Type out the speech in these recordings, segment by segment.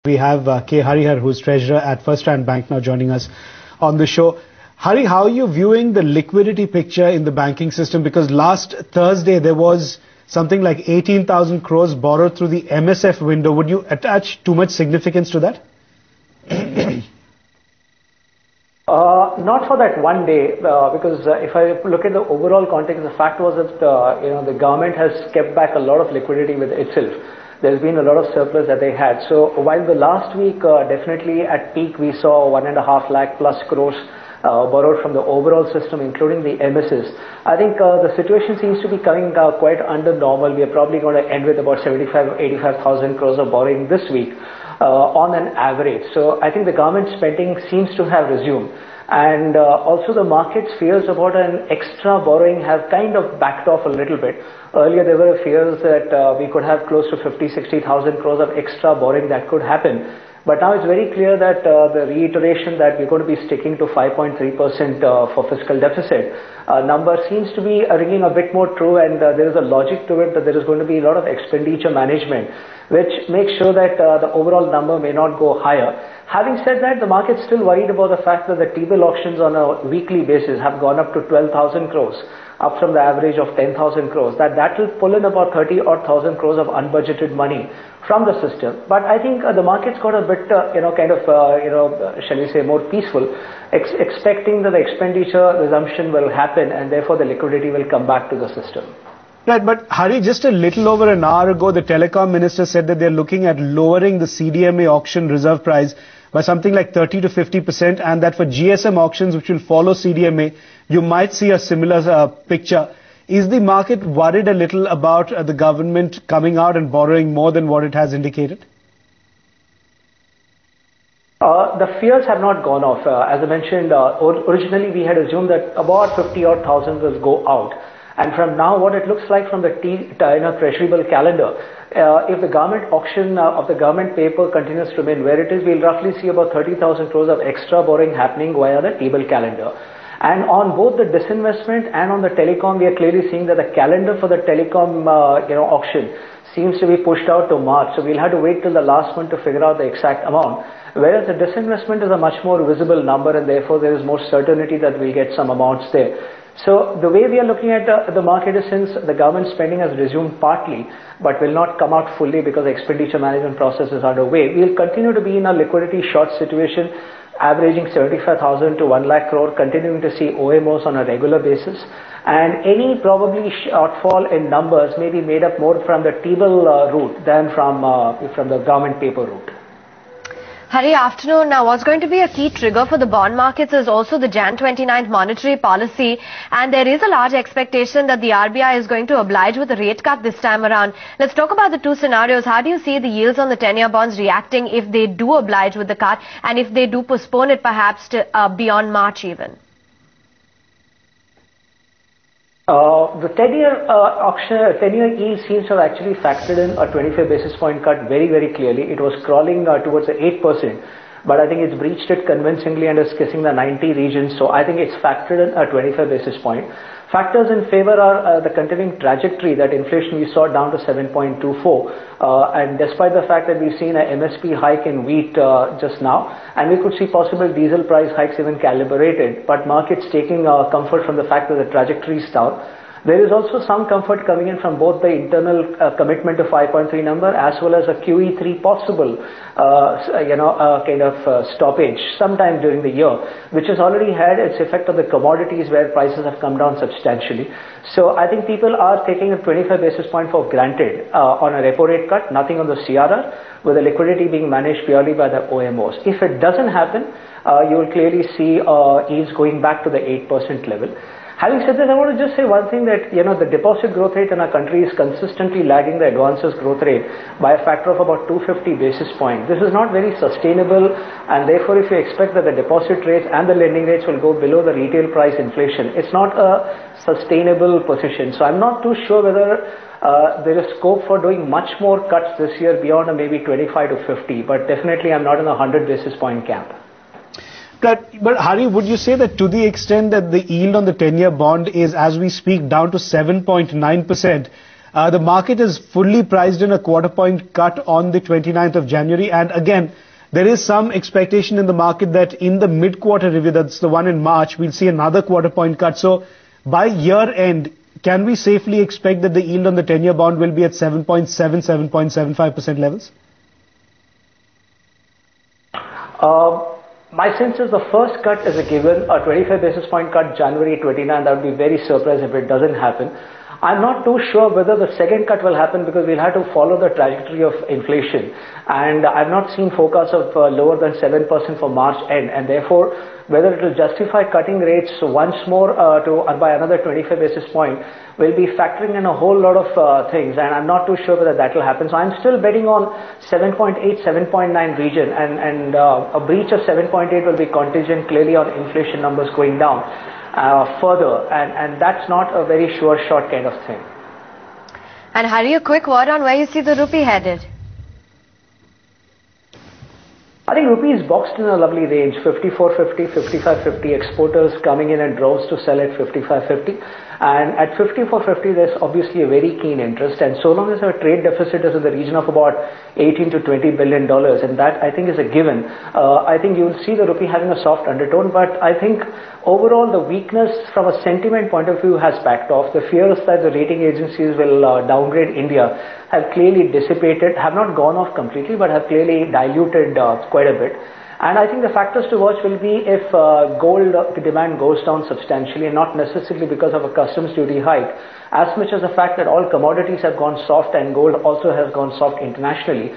We have K. Harihar, who's treasurer at FirstRand Bank, now joining us on the show. Hari, how are you viewing the liquidity picture in the banking system? Because last Thursday there was something like 18,000 crores borrowed through the MSF window. Would you attach too much significance to that? Not for that one day, because if I look at the overall context, the fact was that the government has kept back a lot of liquidity with itself. There's been a lot of surplus that they had. So while the last week definitely at peak we saw 1.5 lakh plus crores borrowed from the overall system, including the MSs, I think the situation seems to be coming quite under normal. We are probably going to end with about 85,000 crores of borrowing this week on an average. So I think the government spending seems to have resumed. And also the market's fears about an extra borrowing have kind of backed off a little bit. Earlier there were fears that we could have close to 50-60,000 crores of extra borrowing that could happen. But now it's very clear that the reiteration that we're going to be sticking to 5.3% for fiscal deficit number seems to be ringing a bit more true, and there is a logic to it that there is going to be a lot of expenditure management, which makes sure that the overall number may not go higher. Having said that, the market's still worried about the fact that the T-bill auctions on a weekly basis have gone up to 12,000 crores, up from the average of 10,000 crores. That will pull in about 30,000 crores of unbudgeted money from the system. But I think the market's got a bit, shall we say, more peaceful, expecting that the expenditure resumption will happen and therefore the liquidity will come back to the system. Right, but Hari, just a little over an hour ago, the telecom minister said that they're looking at lowering the CDMA auction reserve price by something like 30 to 50%, and that for GSM auctions, which will follow CDMA, you might see a similar picture. Is the market worried a little about the government coming out and borrowing more than what it has indicated? The fears have not gone off. As I mentioned, originally we had assumed that about 50,000 will go out. And from now, what it looks like from the treasury bill calendar, if the government auction of the government paper continues to remain where it is, we'll roughly see about 30,000 crores of extra borrowing happening via the T-bill calendar. And on both the disinvestment and on the telecom, we are clearly seeing that the calendar for the telecom auction seems to be pushed out to March. So we'll have to wait till the last one to figure out the exact amount. Whereas the disinvestment is a much more visible number, and therefore there is more certainty that we'll get some amounts there. So the way we are looking at the market is, since the government spending has resumed partly, but will not come out fully because the expenditure management process is underway, we'll continue to be in a liquidity short situation, averaging 75,000 to 1 lakh crore, continuing to see OMOs on a regular basis. And any probably shortfall in numbers may be made up more from the T-bill route than from the government paper route. Hari, afternoon. Now, what's going to be a key trigger for the bond markets is also the Jan 29th monetary policy, and there is a large expectation that the RBI is going to oblige with a rate cut this time around. Let's talk about the two scenarios. How do you see the yields on the 10-year bonds reacting if they do oblige with the cut, and if they do postpone it perhaps to beyond March even? The 10-year yield seems to have actually factored in a 25 basis point cut very, very clearly. It was crawling towards the 8%, but I think it's breached it convincingly and is kissing the 90 region. So I think it's factored in a 25 basis point. Factors in favor are the continuing trajectory that inflation we saw down to 7.24, and despite the fact that we've seen an MSP hike in wheat just now, and we could see possible diesel price hikes even calibrated, but markets taking comfort from the fact that the trajectory is down. There is also some comfort coming in from both the internal commitment to 5.3 number as well as a QE3 possible, stoppage sometime during the year, which has already had its effect on the commodities where prices have come down substantially. So I think people are taking a 25 basis point for granted on a repo rate cut, nothing on the CRR, with the liquidity being managed purely by the OMOs. If it doesn't happen, you will clearly see yields going back to the 8% level. Having said that, I want to just say one thing, that the deposit growth rate in our country is consistently lagging the advances growth rate by a factor of about 250 basis points. This is not very sustainable, and therefore if you expect that the deposit rates and the lending rates will go below the retail price inflation, it's not a sustainable position. So I'm not too sure whether there is scope for doing much more cuts this year beyond maybe 25 to 50, but definitely I'm not in a 100 basis point camp. But Hari, would you say that to the extent that the yield on the 10-year bond is, as we speak, down to 7.9%, The market is fully priced in a quarter point cut on the 29th of January. And again, there is some expectation in the market that in the mid-quarter review, that's the one in March, we'll see another quarter point cut. So by year end, can we safely expect that the yield on the 10-year bond will be at 7.7, 7.75% levels? My sense is the first cut is a given, a 25 basis point cut January 29. I would be very surprised if it doesn't happen. I'm not too sure whether the second cut will happen because we'll have to follow the trajectory of inflation. And I've not seen forecasts of lower than 7% for March end. And therefore, whether it will justify cutting rates once more by another 25 basis point will be factoring in a whole lot of things. And I'm not too sure whether that will happen. So I'm still betting on 7.8, 7.9 region. And a breach of 7.8 will be contingent clearly on inflation numbers going down. Further, and that's not a very sure shot kind of thing. And Hari, a quick word on where you see the rupee headed. I think rupee is boxed in a lovely range, 54.50, 55.50, exporters coming in and droves to sell at 55.50. And at 54.50, there's obviously a very keen interest. And so long as our trade deficit is in the region of about 18 to $20 billion, and that I think is a given, I think you'll see the rupee having a soft undertone. But I think overall the weakness from a sentiment point of view has backed off. The fears that the rating agencies will downgrade India have clearly dissipated, have not gone off completely, but have clearly diluted quite a bit. And I think the factors to watch will be if gold demand goes down substantially, and not necessarily because of a customs duty hike, as much as the fact that all commodities have gone soft and gold also has gone soft internationally.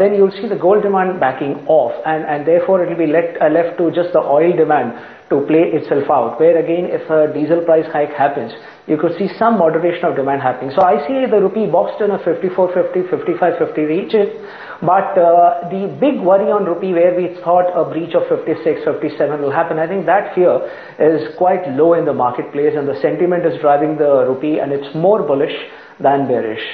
Then you'll see the gold demand backing off, and therefore it will be left to just the oil demand to play itself out, where again if a diesel price hike happens, you could see some moderation of demand happening. So I see the rupee boxed in a 54.50, 55.50 region. But the big worry on rupee where we thought a breach of 56, 57 will happen, I think that fear is quite low in the marketplace, and the sentiment is driving the rupee, and it's more bullish than bearish.